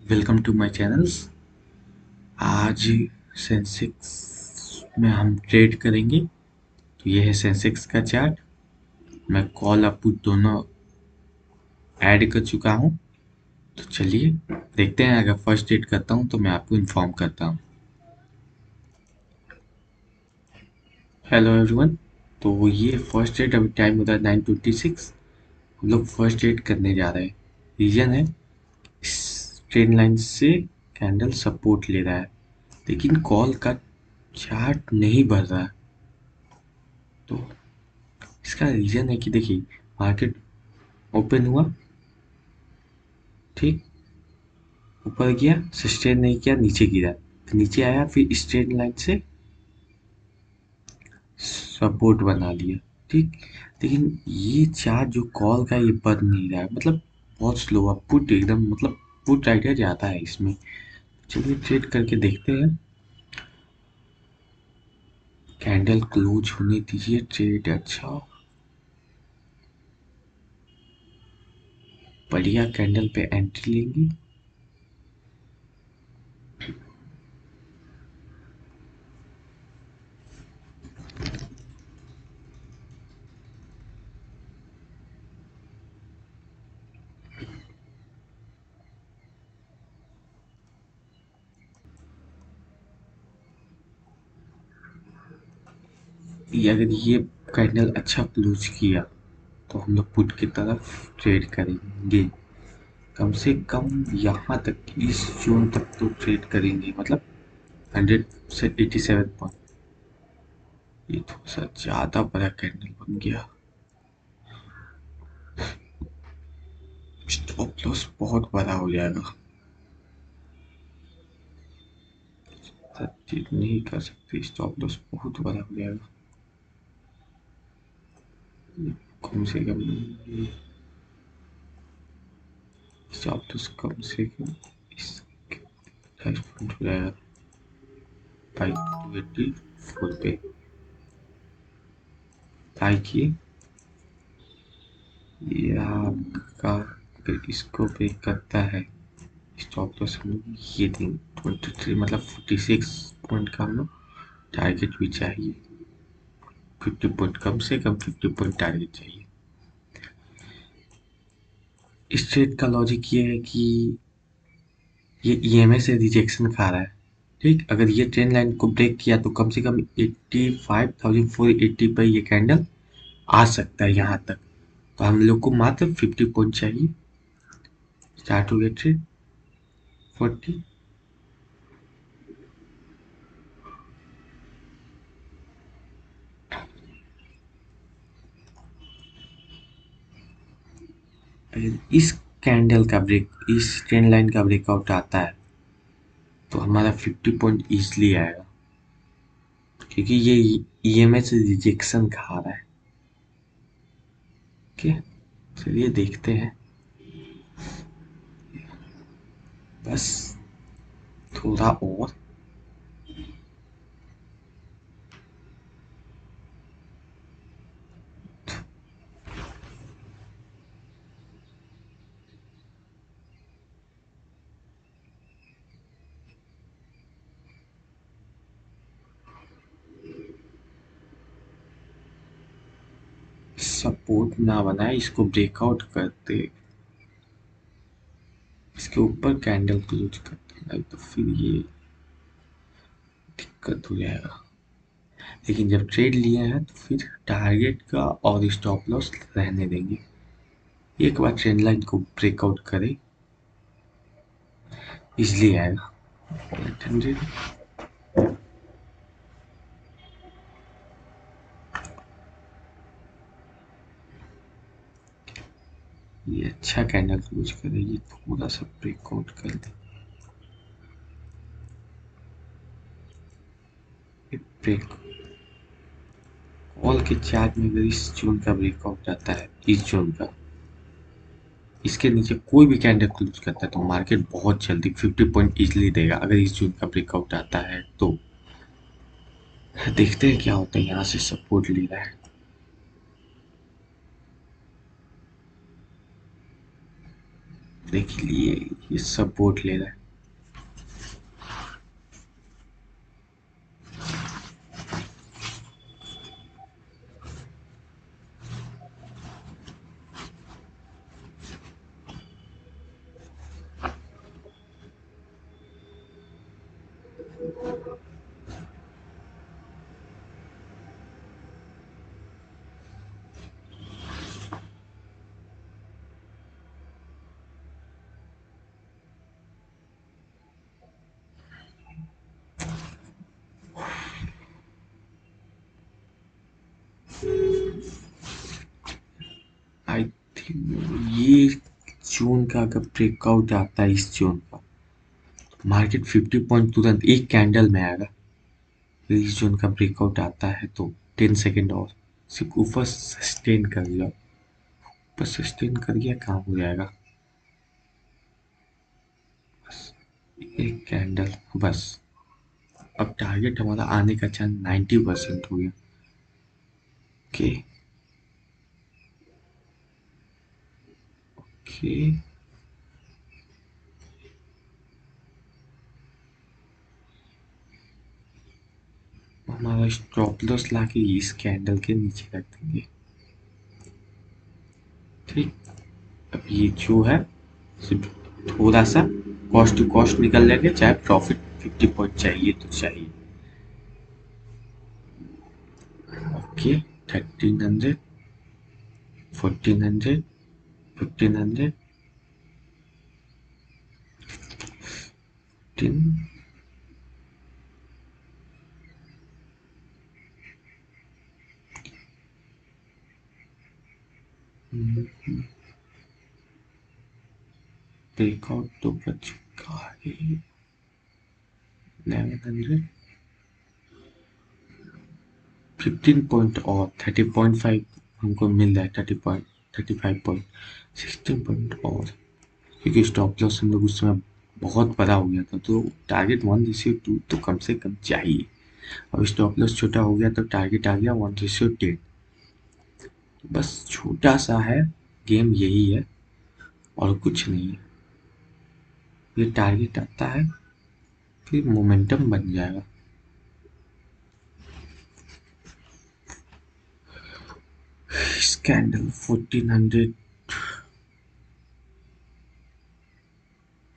Welcome to my channels. आज Sensex में हम ट्रेड करेंगे। तो ये है सेंसेक्स का चार्ट। मैं कॉल और पुट दोनों ऐड कर चुका हूँ। तो चलिए देखते हैं, अगर फर्स्ट ट्रेड करता हूँ तो मैं आपको इन्फॉर्म करता हूँ। Hello everyone. तो ये फर्स्ट ट्रेड, अभी टाइम होता है 9:26। हम लोग फर्स्ट ट्रेड करने जा रहे हैं। रीजन है, इस ट्रेन लाइन से कैंडल सपोर्ट ले रहा है, लेकिन कॉल का चार्ट नहीं बढ़ रहा है। तो इसका रीज़न है कि देखिए, मार्केट ओपन हुआ, ठीक, ऊपर गया, सस्टेन नहीं किया, नीचे गिरा, फिर नीचे आया, फिर स्ट्रेट लाइन से सपोर्ट बना लिया, ठीक। लेकिन ये चार्ट जो कॉल का, ये बढ़ नहीं रहा है, मतलब बहुत स्लो है। पुट एकदम, मतलब पुट आइडिया ज़्यादा है इसमें। चलिए ट्रेड करके देखते हैं। कैंडल क्लोज होने दीजिए, ट्रेड अच्छा बढ़िया कैंडल पे एंट्री लेंगे। ये अगर ये कैंडल अच्छा क्लोज किया तो हम लोग पुट की तरफ ट्रेड करेंगे। कम से कम यहाँ तक, इस जोन तक तो ट्रेड करेंगे, मतलब 100 से 87 पॉइंट। ये थोड़ा सा ज़्यादा बड़ा कैंडल बन गया। स्टॉप लॉस बहुत बड़ा हो जाएगा, ट्रेड नहीं कर सकते, स्टॉप लॉस बहुत बड़ा हो जाएगा। कम से कम स्टॉप लॉस कम से कम इस 28 पॉइंट हो जाएगा, 584 पे। ताकि ये आपका, अगर इसको ब्रेक करता है, स्टॉप लॉस हम लोग ये दिन 23, मतलब 46 पॉइंट का हम लोग टारगेट भी चाहिए। 50 पॉइंट, कम से कम 50 पॉइंट टारगेट चाहिए। इस ट्रेड का लॉजिक ये है कि ये ईएमए से रिजेक्शन खा रहा है, ठीक। अगर ये ट्रेंड लाइन को ब्रेक किया तो कम से कम 85,480 पर ये कैंडल आ सकता है यहाँ तक। तो हम लोग को मात्र 50 पॉइंट चाहिए। स्टार्ट हो गया ट्रेड। 40, इस कैंडल का ब्रेक, इस ट्रेंड लाइन का ब्रेकआउट आता है तो हमारा 50 पॉइंट इजली आएगा, क्योंकि ये ईएमए से रिजेक्शन खा रहा है। ओके, चलिए देखते हैं। बस थोड़ा और। सपोर्ट ना बनाए, इसको ब्रेकआउट करते, इसके ऊपर कैंडल क्लोज करते हैं तो फिर ये दिक्कत हो जाएगा। लेकिन जब ट्रेड लिया है तो फिर टारगेट का और स्टॉप लॉस रहने देंगे। एक बार ट्रेंड लाइन को ब्रेकआउट करे, इजली आएगा 800। ये अच्छा कैंडल क्लोज करे, ये थोड़ा सा ब्रेकआउट कर दे। ब्रेक कॉल के चार्ट में अगर इस जोन का ब्रेकआउट आता है, इस जोन का, इसके नीचे कोई भी कैंडल क्लोज करता है तो मार्केट बहुत जल्दी 50 पॉइंट इजली देगा। अगर इस जोन का ब्रेकआउट आता है तो देखते हैं क्या होता है। यहाँ से सपोर्ट ले रहा है, देख लिए ये सब बोट ले रहा है। आई थिंक ये जून का अगर ब्रेकआउट आता है इस जून का, मार्केट 50 पॉइंट तुरंत एक कैंडल में आएगा। इस जून का ब्रेकआउट आता है तो 10 सेकेंड और सिर्फ ऊपर सस्टेन कर जाओ, ऊपर सस्टेन कर गया काम हो जाएगा। बस एक कैंडल बस। अब टारगेट हमारा आने का चांस 90% हो गया। ओके ओके, हमारा स्टॉप लॉस लाके इस कैंडल के नीचे रख देंगे। ठीक, अब ये जो है सिर्फ थोड़ा सा कॉस्ट टू कॉस्ट निकल लेंगे, चाहे प्रॉफिट 50 पॉइंट चाहिए तो चाहिए। ओके, 1300, 1400, 1500, 15, ब्रेकआउट तो बच चुका है। 1100, 15 पॉइंट और 30.5 हमको मिल रहा है। 35 पॉइंट, 16 पॉइंट और, क्योंकि स्टॉप लॉस हम लोग उस समय बहुत बड़ा हो गया था, तो टारगेट 1:2 तो कम से कम चाहिए। अब स्टॉप लॉस छोटा हो गया तो टारगेट आ गया 1:10। बस छोटा सा है, गेम यही है और कुछ नहीं है। ये टारगेट आता है फिर मोमेंटम बन जाएगा। स्कैंडल 1400,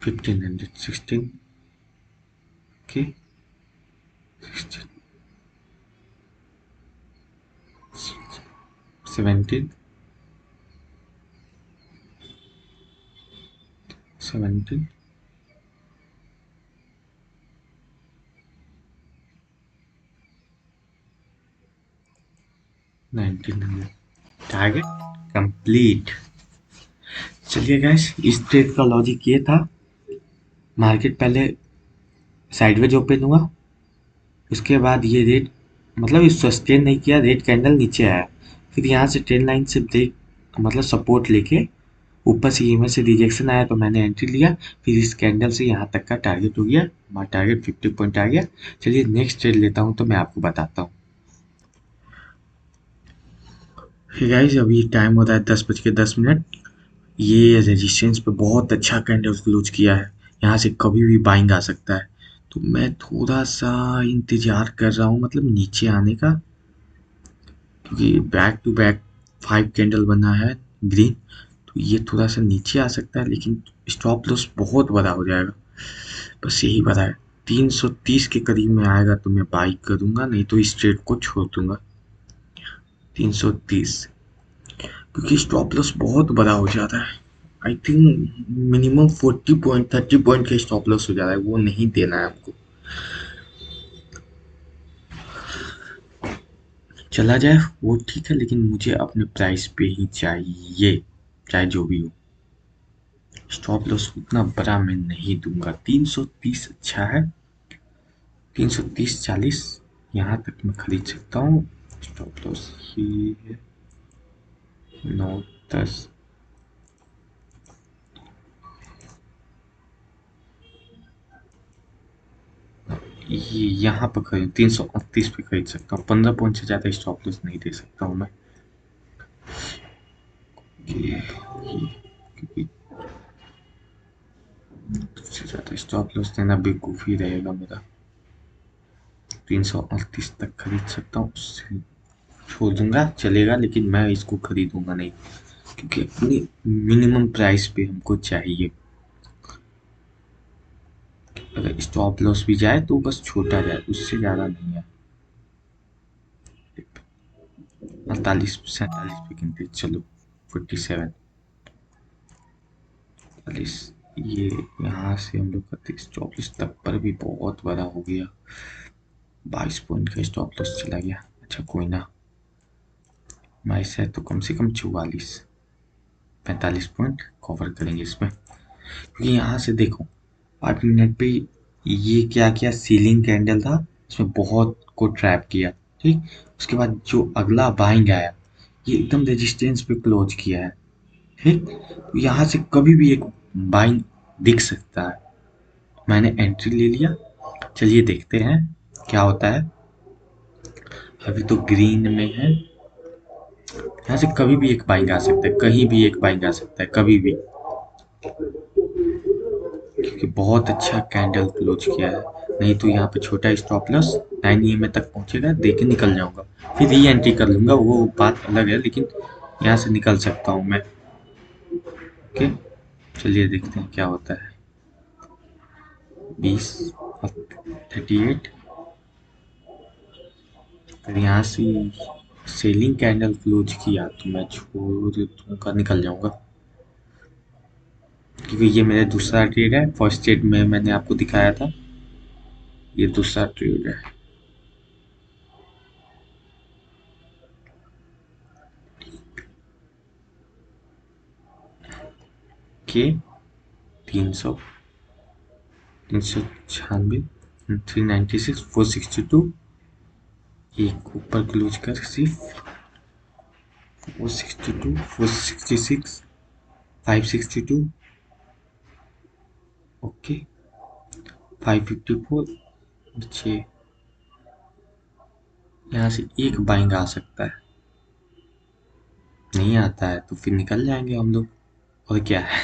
1500, 16 के 16, 17, 17, 1900। Target complete. चलिए गैस, इस ट्रेड का लॉजिक ये था, मार्केट पहले साइडवेज ओपन हुआ, उसके बाद ये रेट मतलब इस सस्टेन नहीं किया, रेड कैंडल नीचे आया, फिर यहाँ से ट्रेंड लाइन से ब्रेक मतलब सपोर्ट लेके ऊपर से ईएमए से रिजेक्शन आया तो मैंने एंट्री लिया, फिर इस कैंडल से यहाँ तक का टारगेट हो गया, हमारा टारगेट 50 पॉइंट आ गया। चलिए नेक्स्ट ट्रेड लेता हूँ तो मैं आपको बताता हूँ। गाइस अभी टाइम हो रहा है 10:10। ये रेजिस्टेंस पे बहुत अच्छा कैंडल क्लोज किया है, यहाँ से कभी भी बाइंग आ सकता है, तो मैं थोड़ा सा इंतजार कर रहा हूँ मतलब नीचे आने का, क्योंकि बैक टू बैक 5 कैंडल बना है ग्रीन, तो ये थोड़ा सा नीचे आ सकता है, लेकिन स्टॉप लॉस बहुत बड़ा हो जाएगा। बस यही पता है 330 के करीब में आएगा तो मैं बाई करूंगा, नहीं तो इस ट्रेड को छोड़ दूंगा। 330, क्योंकि स्टॉप लॉस बहुत बड़ा हो जाता है। I think minimum 40 point 30 point का स्टॉप लॉस हो जा रहा है, वो नहीं देना है आपको। चला जाए वो ठीक है, लेकिन मुझे अपने प्राइस पे ही चाहिए, चाहे जो भी हो। स्टॉप लॉस उतना बड़ा मैं नहीं दूंगा, 330 अच्छा है, 330 40 यहाँ तक मैं खरीद सकता हूँ। स्टॉप लॉस ये है 9 10, ये यहाँ पर खरीद 338 पे खरीद सकता हूँ, 15 पॉइंट से ज़्यादा स्टॉप लॉस नहीं दे सकता हूँ मैं। क्योंकि अच्छा तो स्टॉप लॉस देना बेवकूफ़ी रहेगा मेरा। 338 तक खरीद सकता हूँ, उससे छोड़ दूंगा चलेगा, लेकिन मैं इसको खरीदूंगा नहीं क्योंकि अपनी मिनिमम प्राइस पे हमको चाहिए। अगर स्टॉप लॉस भी जाए तो बस छोटा जाए, उससे ज़्यादा नहीं है। 48 47 पे गिनते चलो। 47 40। ये यहाँ से हम लोग करते स्टॉप लॉस, तब पर भी बहुत बड़ा हो गया। 22 पॉइंट का स्टॉप लॉस चला गया। अच्छा कोई ना, हमारे से तो कम से कम 44 45 पॉइंट कवर करेंगे इसमें, क्योंकि यहाँ से देखो 5 मिनट पे ये क्या किया, सीलिंग कैंडल था, इसमें बहुत को ट्रैप किया। ठीक, उसके बाद जो अगला बाइंग आया, ये एकदम रेजिस्टेंस पे क्लोज किया है। ठीक, तो यहाँ से कभी भी एक बाइंग दिख सकता है। मैंने एंट्री ले लिया, चलिए देखते हैं क्या होता है। अभी तो ग्रीन में है, यहाँ से कभी भी एक बाइंग आ सकता है, कहीं भी एक बाइंग आ सकता है कभी भी, क्योंकि बहुत अच्छा कैंडल क्लोज किया है। नहीं तो यहाँ पे छोटा स्टॉप लॉस 9 EMA तक पहुंचेगा, दे के निकल जाऊंगा, फिर री एंट्री कर लूंगा, वो बात अलग है, लेकिन यहाँ से निकल सकता हूँ मैं। ओके, चलिए देखते हैं क्या होता है। 20 और 38, अगर यहाँ से सेलिंग कैंडल क्लोज किया तो मैं छोड़ दूंगा, निकल जाऊंगा, क्योंकि ये मेरा दूसरा ट्रेड है। फर्स्ट ट्रेड में मैंने आपको दिखाया था, ये दूसरा ट्रेड है। के 300 396 396 462, एक ऊपर क्लोज कर सिर्फ 462 466 562। ओके 554 6, यहाँ से एक बाइंग आ सकता है, नहीं आता है तो फिर निकल जाएंगे हम लोग। और क्या है,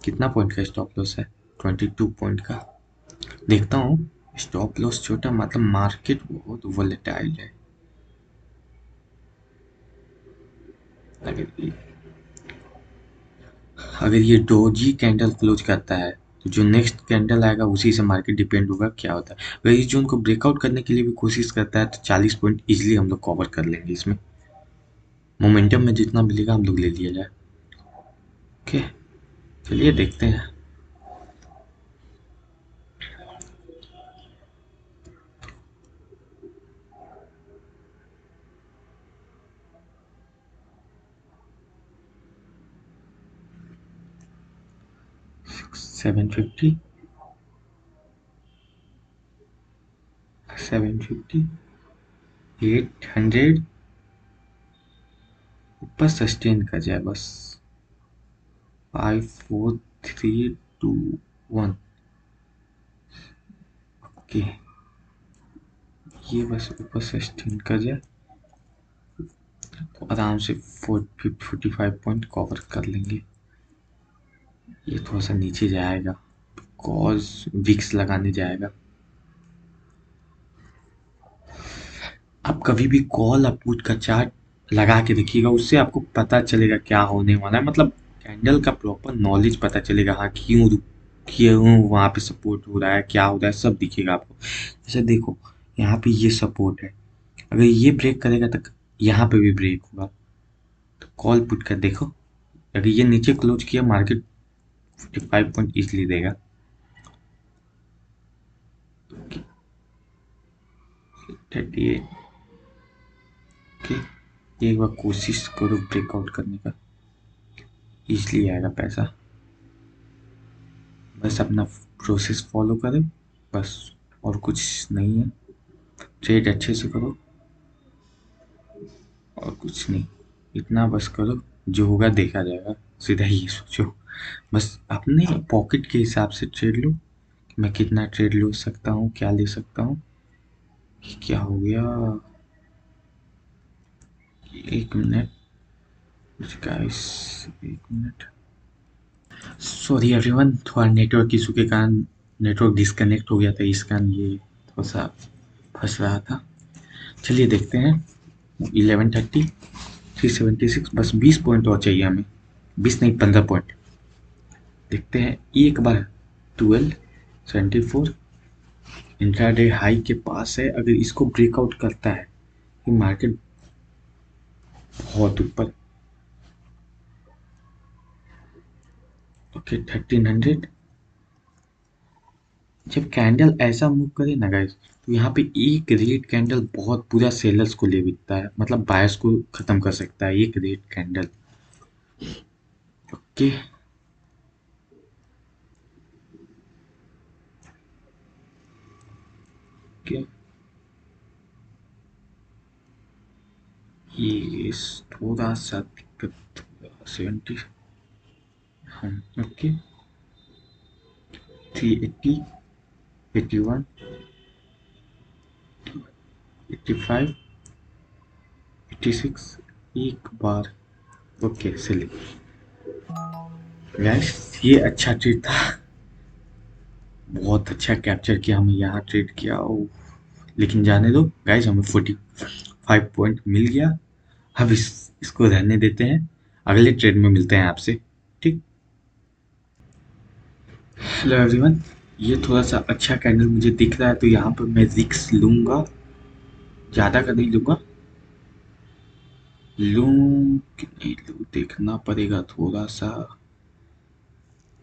कितना पॉइंट का स्टॉप लॉस है? 22 पॉइंट का। देखता हूँ, स्टॉप लॉस छोटा मतलब मार्केट बहुत वोलेटाइल है। अगर ये अगर ये डोजी कैंडल क्लोज करता है तो जो नेक्स्ट कैंडल आएगा उसी से मार्केट डिपेंड होगा क्या होता है। अगर इस जोन को ब्रेकआउट करने के लिए भी कोशिश करता है तो 40 पॉइंट इजीली हम लोग कवर कर लेंगे इसमें। मोमेंटम में जितना मिलेगा हम लोग ले लिया जाए। ओके, चलिए देखते हैं। 750 750 800 ऊपर सस्टेन कर जाए बस। 5 4 3 2 1। ओके, ये बस ऊपर सस्टेन कर जाए तो आराम से 45 पॉइंट कवर कर लेंगे। ये थोड़ा सा नीचे जाएगा, कॉज विक्स लगाने जाएगा। आप कभी भी कॉल और पुट का चार्ट लगा के देखिएगा, उससे आपको पता चलेगा क्या होने वाला है, मतलब कैंडल का प्रॉपर नॉलेज पता चलेगा। हाँ, क्यों वहाँ पे सपोर्ट हो रहा है, क्या हो रहा है, सब दिखेगा आपको। जैसे देखो, यहाँ पे ये सपोर्ट है, अगर ये ब्रेक करेगा तो यहाँ पे भी ब्रेक होगा। तो कॉल पुट कर देखो, अगर ये नीचे क्लोज किया मार्केट 45 पॉइंट इजली देगा। 38। ओके, एक बार कोशिश करो ब्रेकआउट करने का, इजली आएगा पैसा। बस अपना प्रोसेस फॉलो करें, बस, और कुछ नहीं है। ट्रेड अच्छे से करो और कुछ नहीं, इतना बस करो, जो होगा देखा जाएगा। सीधा ही सोचो, बस अपने पॉकेट के हिसाब से ट्रेड लो कि मैं कितना ट्रेड ले सकता हूँ, क्या ले सकता हूँ। क्या हो गया, 1 minute guys, 1 minute. Sorry everyone, थोड़ा नेटवर्क इशू के कारण नेटवर्क डिस्कनेक्ट हो गया था, इस कारण ये थोड़ा सा फंस रहा था। चलिए देखते हैं। 1130, 376, बस 20 पॉइंट और चाहिए हमें। 20 नहीं, 15 पॉइंट। देखते हैं एक बार। 1274 इंट्राडे हाई के पास है। अगर इसको ब्रेकआउट करता है ये मार्केट बहुत ऊपर। ओके 1300। जब कैंडल ऐसा मूव करे ना गाइस, तो यहाँ पे एक रेड कैंडल बहुत पूरा सेलर्स को ले बिकता है, मतलब बायर्स को खत्म कर सकता है एक रेड कैंडल। ओके ओके, ये थोड़ा सा दिक्कत। 70। ओके 380, 81, 85, 86। एक बार। ओके चलिए गैस, ये अच्छा ट्रेड था। बहुत अच्छा कैप्चर किया हमने यहाँ ट्रेड किया। ओ, लेकिन जाने दो गाइस, हमें 45 पॉइंट मिल गया। अब इसको रहने देते हैं। अगले ट्रेड में मिलते हैं आपसे। ठीक। हेलो एवरीवन, ये थोड़ा सा अच्छा कैंडल मुझे दिख रहा है, तो यहाँ पर मैं रिक्स लूंगा। ज़्यादा का नहीं लूंगा। लूं कि नहीं लूं देखना पड़ेगा थोड़ा सा।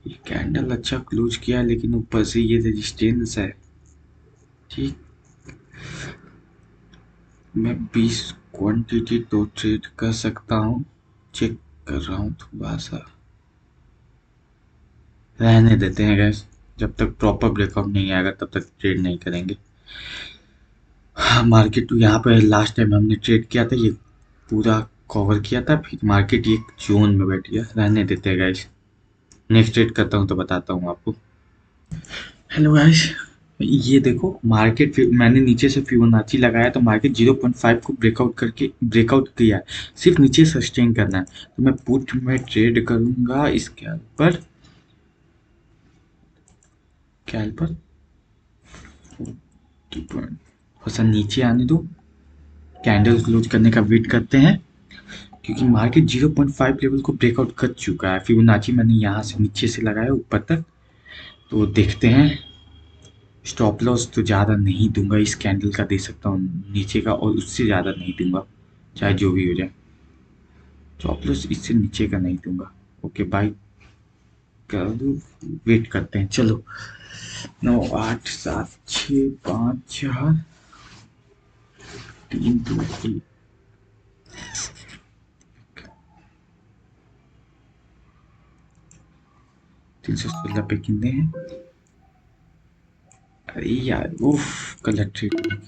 ये कैंडल अच्छा क्लोज किया है, लेकिन ऊपर से ये रेजिस्टेंस है। ठीक। मैं 20 क्वांटिटी तो ट्रेड कर सकता हूँ। चेक कर रहा हूँ थोड़ा सा। रहने देते हैं गैस, जब तक प्रॉपर ब्रेकआउट नहीं आएगा तब तक ट्रेड नहीं करेंगे। हाँ, मार्केट यहाँ पर लास्ट टाइम हमने ट्रेड किया था, ये पूरा कवर किया था, फिर मार्केट एक जोन में बैठ गया। रहने देते हैं गैस, नेक्स्ट ट्रेड करता हूँ तो बताता हूँ आपको। हेलो गाइस, ये देखो मार्केट, मैंने नीचे से फिबोनाची लगाया तो मार्केट 0.5 को ब्रेकआउट करके ब्रेकआउट किया है। सिर्फ नीचे सस्टेन करना है, तो मैं पुट में ट्रेड करूंगा इसके ऊपर। क्या पर थोड़ा सा नीचे आने दो, कैंडल क्लोज करने का वेट करते हैं, क्योंकि मार्केट 0.5 लेवल को ब्रेकआउट कर चुका है। फिबोनाची मैंने यहाँ से नीचे से लगाया ऊपर तक, तो देखते हैं। स्टॉप लॉस तो ज़्यादा नहीं दूंगा, इस कैंडल का दे सकता हूँ नीचे का, और उससे ज़्यादा नहीं दूंगा, चाहे जो भी हो जाए। स्टॉप लॉस इससे नीचे का नहीं दूंगा। ओके बाय कर दो। वेट करते हैं, चलो। 9 8 7 6 5 4 3 2 1। 316 पे कितने हैं? अरे यार उफ, गलत ट्रेड।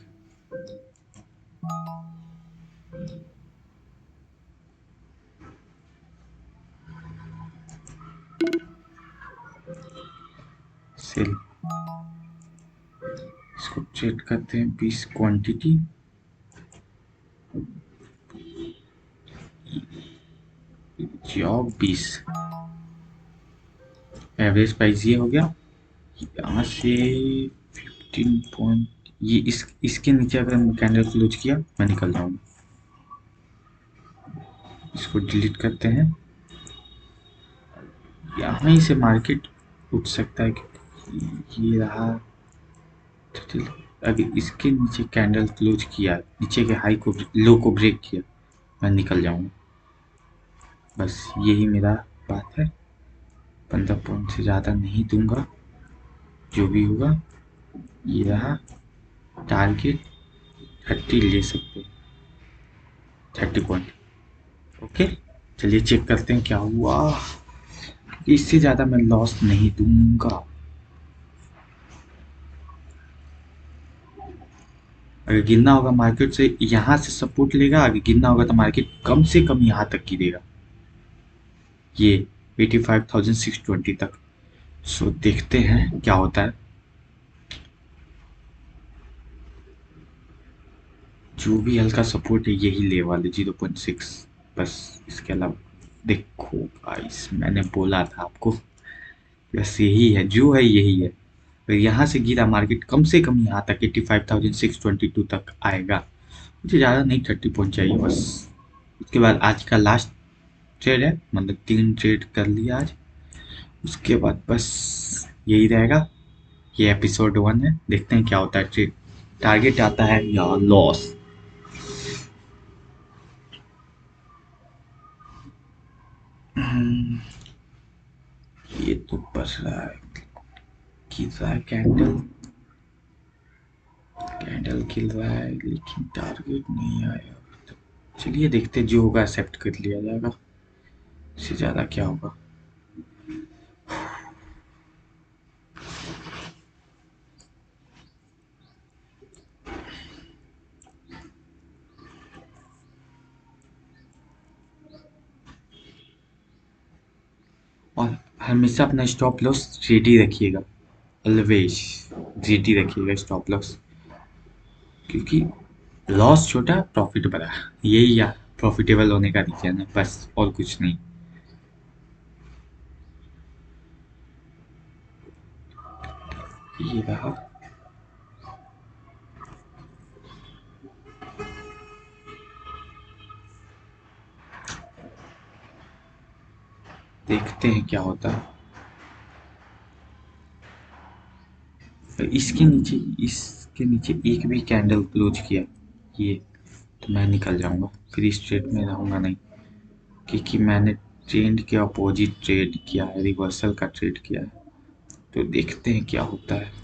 सेल। इसको ट्रेड करते हैं 20 क्वांटिटी। जॉब 20। एवरेज प्राइस ये हो गया। यहाँ से 15 पॉइंट, ये इसके नीचे अगर मैं कैंडल क्लोज किया मैं निकल जाऊंगा। इसको डिलीट करते हैं। यहाँ ही से मार्केट उठ सकता है, क्योंकि ये रहा। अगर इसके नीचे कैंडल क्लोज किया, नीचे के हाई को लो को ब्रेक किया, मैं निकल जाऊंगा। बस यही मेरा बात है। 15 पॉइंट से ज़्यादा नहीं दूंगा, जो भी होगा। ये रहा टारगेट। 30 ले सकते, 30 पॉइंट। ओके चलिए चेक करते हैं क्या हुआ। इससे ज़्यादा मैं लॉस नहीं दूंगा। अगर गिरना होगा मार्केट से, यहाँ से सपोर्ट लेगा। अगर गिरना होगा तो मार्केट कम से कम यहाँ तक गिरेगा, ये 85,620 तक। सो देखते हैं क्या होता है। जो भी हल्का सपोर्ट है यही ले वाले 0.6, बस। इसके अलावा देखो गाइस, मैंने बोला था आपको, बस यही है, जो है यही है। तो यहाँ से गिरा मार्केट कम से कम यहाँ तक 85,622 तक आएगा। मुझे ज़्यादा नहीं, 30 पॉइंट चाहिए बस। उसके बाद आज का लास्ट ट्रेड है, मतलब 3 ट्रेड कर लिया आज। उसके बाद बस यही रहेगा। ये एपिसोड 1 है, देखते हैं क्या होता है, ट्रेड टारगेट आता है या लॉस। ये तो बस रहा है, खिल रहा है कैंडल, कैंडल खिल रहा है लेकिन टारगेट नहीं आया। चलिए देखते हैं, जो होगा एक्सेप्ट कर लिया जाएगा, इससे ज़्यादा क्या होगा। और हमेशा अपना स्टॉप लॉस रेडी रखिएगा, ऑलवेज रेडी रखिएगा स्टॉप लॉस, क्योंकि लॉस छोटा प्रॉफिट बड़ा, यही या प्रॉफिटेबल होने का रीजन है, बस और कुछ नहीं। ये रहा। देखते हैं क्या होता है। इसके नीचे एक भी कैंडल क्लोज किया ये, तो मैं निकल जाऊंगा, फिर इस ट्रेड में रहूंगा नहीं, क्योंकि मैंने ट्रेंड के अपोजिट ट्रेड किया है, रिवर्सल का ट्रेड किया है। तो देखते हैं क्या होता है।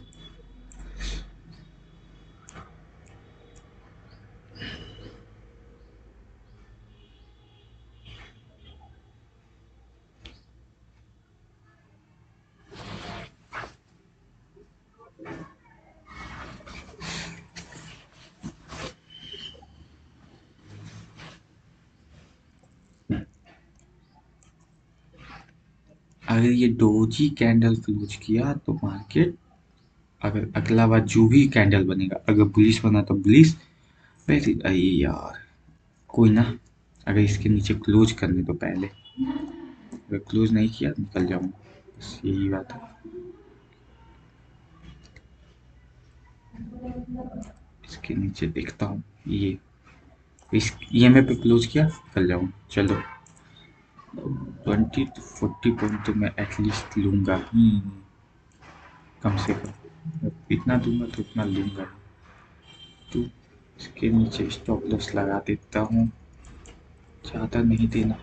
अगर ये डोजी कैंडल क्लोज किया तो मार्केट, अगर अगला बार जो भी कैंडल बनेगा, अगर बुलिश बना तो बुलिश, वैसे अरे यार कोई ना, अगर इसके नीचे क्लोज करने तो पहले, अगर क्लोज नहीं किया निकल जाऊंगा, बस यही बात है। इसके नीचे देखता हूँ, ये इस ईएमए पे क्लोज किया निकल जाऊंगा। चलो 20 to 40 पॉइंट तो मैं एटलीस्ट लूंगा ही, कम से कम इतना दूंगा तो उतना लूंगा। तो इसके नीचे स्टॉप लॉस लगा देता हूँ, ज़्यादा नहीं देना।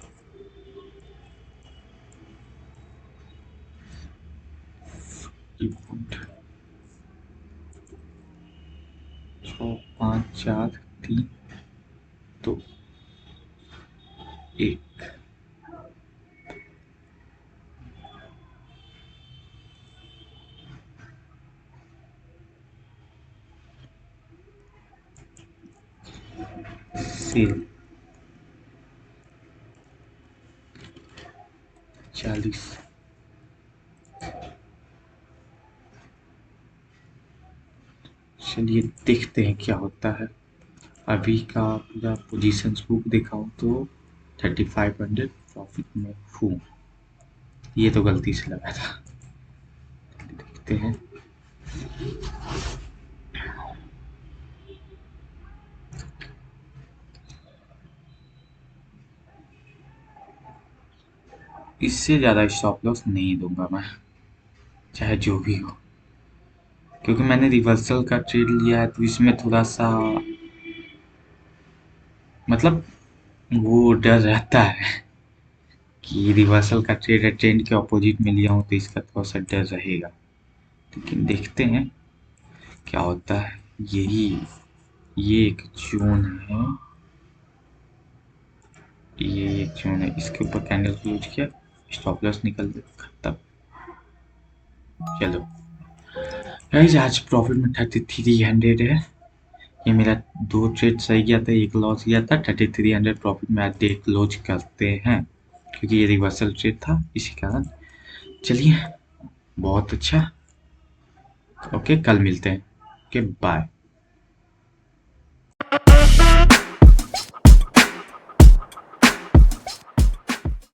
पॉइंट 6 5 4 3 2 1। सेल 40। चलिए देखते हैं क्या होता है। अभी का पूरा पोजीशन बुक दिखाऊं तो 3500 प्रॉफिट में हूँ। ये तो गलती से लगा था, देखते हैं। इससे ज़्यादा स्टॉप लॉस नहीं दूंगा मैं, चाहे जो भी हो, क्योंकि मैंने रिवर्सल का ट्रेड लिया है, तो इसमें थोड़ा सा मतलब वो डर रहता है कि रिवर्सल का ट्रेड है, ट्रेंड के अपोजिट में लिया हूँ, तो इसका थोड़ा सा डर रहेगा। लेकिन देखते हैं क्या होता है। यही, ये एक जोन है, ये एक जोन है, इसके ऊपर कैंडल क्लोज किया, स्टॉप लॉस निकल खत्म। चलो गाइस, आज प्रॉफिट में 3300 है। ये मेरा 2 ट्रेड सही गया था, एक लॉस गया था। 3300 प्रॉफिट में आज डे क्लोज करते हैं, क्योंकि ये रिवर्सल ट्रेड था इसी कारण। चलिए बहुत अच्छा, ओके कल मिलते हैं, ओके बाय।